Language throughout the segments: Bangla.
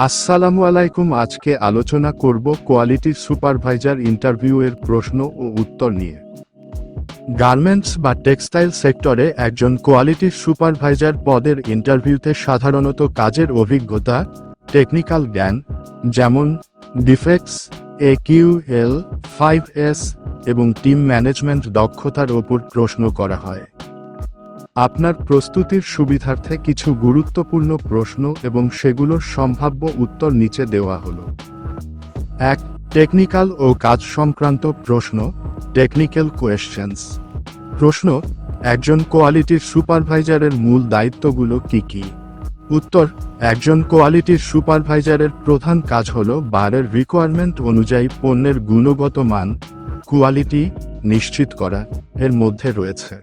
আসসালামু আলাইকুম। আজকে আলোচনা করব কোয়ালিটি সুপারভাইজার ইন্টারভিউ এর প্রশ্ন ও উত্তর নিয়ে। গার্মেন্টস বা টেক্সটাইল সেক্টরে একজন কোয়ালিটি সুপারভাইজার পদের ইন্টারভিউতে সাধারণত কাজের অভিজ্ঞতা, টেকনিক্যাল জ্ঞান যেমন ডিফেক্টস, AQL, 5S এবং টিম ম্যানেজমেন্ট দক্ষতার ওপর প্রশ্ন করা হয়। আপনার প্রস্তুতির সুবিধার্থে কিছু গুরুত্বপূর্ণ প্রশ্ন এবং সেগুলোর সম্ভাব্য উত্তর নিচে দেওয়া হলো। 1. টেকনিক্যাল ও কাজ সংক্রান্ত প্রশ্ন, টেকনিক্যাল কোয়েশ্চেন্স। প্রশ্ন: একজন কোয়ালিটির সুপারভাইজারের মূল দায়িত্বগুলো কি কি? উত্তর: একজন কোয়ালিটির সুপারভাইজারের প্রধান কাজ হল বারের রিকোয়ারমেন্ট অনুযায়ী পণ্যের গুণগত মান, কোয়ালিটি নিশ্চিত করা। এর মধ্যে রয়েছে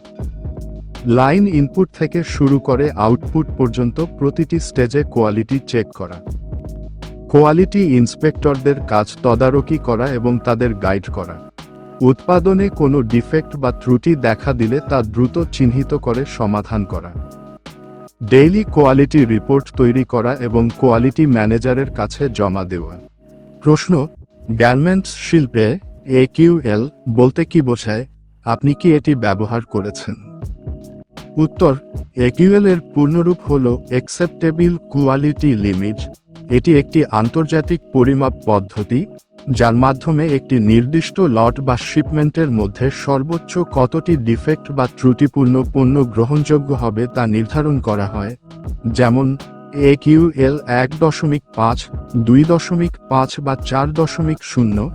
লাইন ইনপুট থেকে শুরু করে আউটপুট পর্যন্ত প্রতিটি স্টেজে কোয়ালিটি চেক করা। কোয়ালিটি ইন্সপেক্টরদের কাজ তদারকি করা এবং তাদের গাইড করা। উৎপাদনে কোনো ডিফেক্ট বা ত্রুটি দেখা দিলে তা দ্রুত চিহ্নিত করে সমাধান করা। ডেইলি কোয়ালিটি রিপোর্ট তৈরি করা এবং কোয়ালিটি ম্যানেজারের কাছে জমা দেওয়া। প্রশ্ন: গার্মেন্টস শিল্পে AQL বলতে কি বোঝায়? আপনি কি এটি ব্যবহার করেছেন? উত্তর: AQL এর পূর্ণরূপ হল অ্যাকসেপ্টেবল কোয়ালিটি লিমিট। এটি একটি আন্তর্জাতিক পরিমাপ পদ্ধতি যার মাধ্যমে একটি নির্দিষ্ট লট বা শিপমেন্টের মধ্যে সর্বোচ্চ কতটি ডিফেক্ট বা ত্রুটিপূর্ণ পণ্য গ্রহণযোগ্য হবে তা নির্ধারণ করা হয়। যেমন AQL 1.5, 2.5 বা 4.0।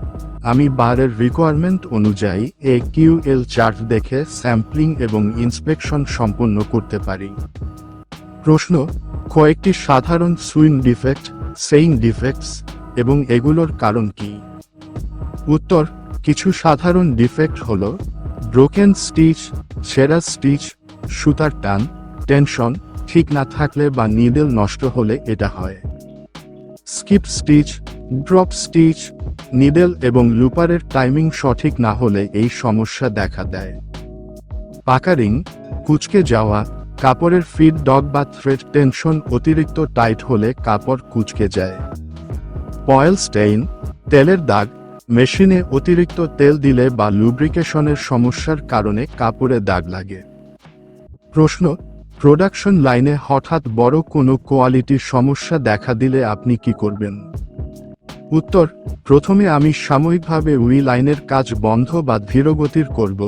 আমি বারের রিকোয়ারমেন্ট অনুযায়ী AQL চার্ট দেখে স্যাম্পলিং এবং ইন্সপেকশন সম্পন্ন করতে পারি। প্রশ্ন: কয়েকটি সাধারণ সুইং ডিফেক্ট, সেইং ডিফেক্টস এবং এগুলোর কারণ কি? উত্তর: কিছু সাধারণ ডিফেক্ট হল ব্রোকেন স্টিচ, ছেঁড়া স্টিচ, সুতার টান, টেনশন ঠিক না থাকলে বা নিডল নষ্ট হলে এটা হয়। Skip stitch, drop stitch, needle এবং লুপারের টাইমিং সঠিক না হলে এই সমস্যা দেখা দেয়। পাকারিং, কুঁচকে যাওয়া, কাপড়ের ফিড ডগ বা থ্রেড টেনশন অতিরিক্ত টাইট হলে কাপড় কুঁচকে যায়। পয়েল স্টেইন, তেলের দাগ, মেশিনে অতিরিক্ত তেল দিলে বা লুব্রিকেশনের সমস্যার কারণে কাপড়ে দাগ লাগে। প্রশ্ন: প্রোডাকশন লাইনে হঠাৎ বড় কোনো কোয়ালিটির সমস্যা দেখা দিলে আপনি কি করবেন? উত্তর: প্রথমে আমি সাময়িকভাবে ওই লাইনের কাজ বন্ধ বা ধীরগতির করব,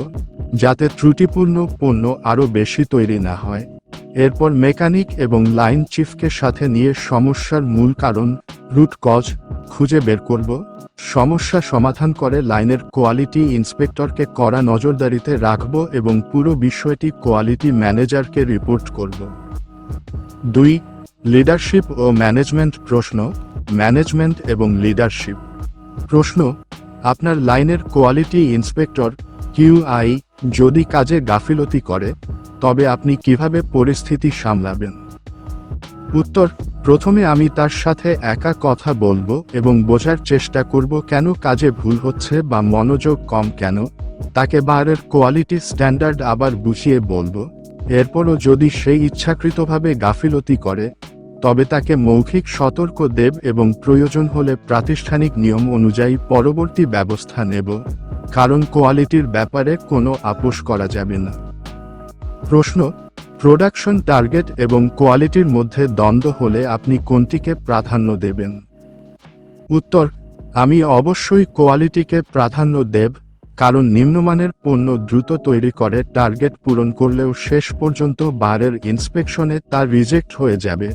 যাতে ত্রুটিপূর্ণ পণ্য আরও বেশি তৈরি না হয়। এরপর মেকানিক এবং লাইন চিফকে সাথে নিয়ে সমস্যার মূল কারণ, রুট কজ, খুঁজে বের করব। সমস্যা সমাধান করে লাইনের কোয়ালিটি ইন্সপেক্টরকে কড়া নজরদারিতে রাখব এবং পুরো বিষয়টি কোয়ালিটি ম্যানেজারকে রিপোর্ট করব। 2. লিডারশিপ ও ম্যানেজমেন্ট প্রশ্ন, ম্যানেজমেন্ট এবং লিডারশিপ। প্রশ্ন: আপনার লাইনের কোয়ালিটি ইন্সপেক্টর QI যদি কাজে গাফিলতি করে, তবে আপনি কিভাবে পরিস্থিতি সামলাবেন? উত্তর: প্রথমে আমি তার সাথে একা কথা বলবো এবং বোঝার চেষ্টা করব কেন কাজে ভুল হচ্ছে বা মনোযোগ কম কেন। তাকে বারের কোয়ালিটি স্ট্যান্ডার্ড আবার বুঝিয়ে বলবো। এরপরও যদি সে ইচ্ছাকৃতভাবে গাফিলতি করে, তবে তাকে মৌখিক সতর্ক দেব এবং প্রয়োজন হলে প্রাতিষ্ঠানিক নিয়ম অনুযায়ী পরবর্তী ব্যবস্থা নেব, কারণ কোয়ালিটির ব্যাপারে কোনো আপোষ করা যাবে না। প্রশ্ন: প্রোডাকশন টার্গেট এবং কোয়ালিটির মধ্যে দ্বন্দ্ব হলে আপনি কোনটিকে প্রাধান্য দেবেন? উত্তর: আমি অবশ্যই কোয়ালিটিকে প্রাধান্য দেব, কারণ নিম্নমানের পণ্য দ্রুত তৈরি করে টার্গেট পূরণ করলেও শেষ পর্যন্ত বারের ইন্সপেকশনে তা রিজেক্ট হয়ে যাবে।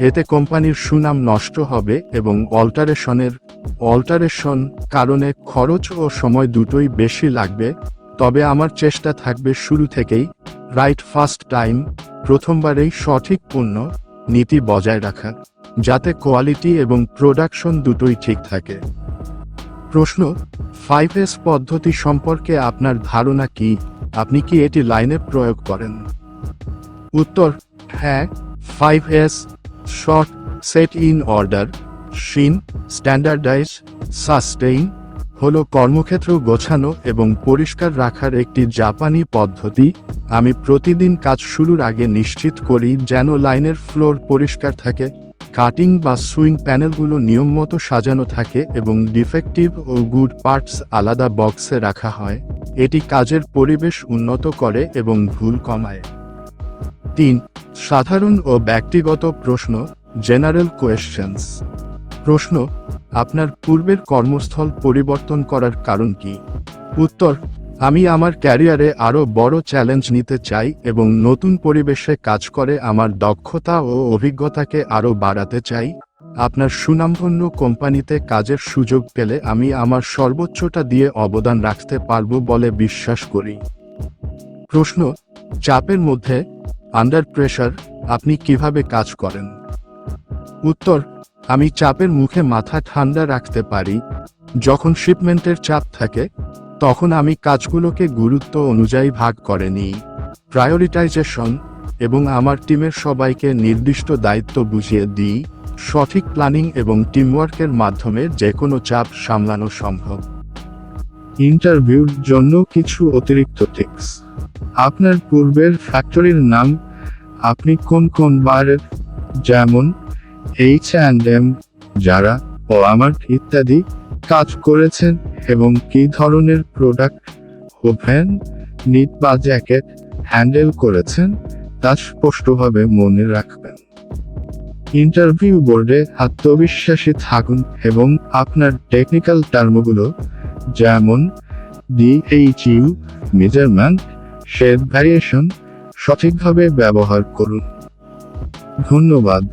এতে কোম্পানির সুনাম নষ্ট হবে এবং অল্টারেশন কারণে খরচ ও সময় দুটোই বেশি লাগবে। তবে আমার চেষ্টা থাকবে শুরু থেকেই রাইট ফার্স্ট টাইম, প্রথমবারেই সঠিক পণ্য নীতি বজায় রাখা, যাতে কোয়ালিটি এবং প্রোডাকশন দুটোই ঠিক থাকে। প্রশ্ন: 5S পদ্ধতি সম্পর্কে আপনার ধারণা কি? আপনি কি এটি লাইনে প্রয়োগ করেন? উত্তর: হ্যাঁ। 5S sort, set in order, shine, standardize, sustain হল কর্মক্ষেত্র গোছানো এবং পরিষ্কার রাখার একটি জাপানি পদ্ধতি। আমি প্রতিদিন কাজ শুরুর আগে নিশ্চিত করি যেন লাইনের ফ্লোর পরিষ্কার থাকে, কাটিং বা সুইং প্যানেলগুলো নিয়মমতো সাজানো থাকে এবং ডিফেক্টিভ ও গুড পার্টস আলাদা বক্সে রাখা হয়। এটি কাজের পরিবেশ উন্নত করে এবং ভুল কমায়। 3. সাধারণ ও ব্যক্তিগত প্রশ্ন, জেনারেল কোয়েশ্চেনস। প্রশ্ন: আপনার পূর্বের কর্মস্থল পরিবর্তন করার কারণ কি? উত্তর: আমি আমার ক্যারিয়ারে আরও বড় চ্যালেঞ্জ নিতে চাই এবং নতুন পরিবেশে কাজ করে আমার দক্ষতা ও অভিজ্ঞতাকে আরও বাড়াতে চাই। আপনার সুনামধন্য কোম্পানিতে কাজের সুযোগ পেলে আমি আমার সর্বোচ্চটা দিয়ে অবদান রাখতে পারব বলে বিশ্বাস করি। প্রশ্ন: চাপের মধ্যে, আন্ডার প্রেশার, আপনি কিভাবে কাজ করেন? উত্তর: আমি চাপের মুখে মাথা ঠান্ডা রাখতে পারি। যখন শিপমেন্টের চাপ থাকে, তখন আমি কাজগুলোকে গুরুত্ব অনুযায়ী ভাগ করে নিই, প্রায়োরিটাইজেশন, এবং আমার টিমের সবাইকে নির্দিষ্ট দায়িত্ব বুঝিয়ে দিই। সঠিক প্ল্যানিং এবং টিমওয়ার্কের মাধ্যমে যে কোনো চাপ সামলানো সম্ভব। ইন্টারভিউর জন্য কিছু অতিরিক্ত টিপস। আপনার পূর্বের ফ্যাক্টরির নাম, আপনি কোন কোন বারের, যেমন H&M, যারা, ও আমার ইত্যাদি কাজ করেছেন এবং কী ধরনের প্রোডাক্ট, ওভেন, নিট বা জ্যাকেট হ্যান্ডেল করেছেন তা স্পষ্টভাবে মনে রাখবেন। ইন্টারভিউ বোর্ডে আত্মবিশ্বাসী থাকুন এবং আপনার টেকনিক্যাল টার্মগুলো, যেমন DHU, মেজারমেন্ট, শেড ভ্যারিয়েশন, সঠিকভাবে ব্যবহার করুন। ধন্যবাদ।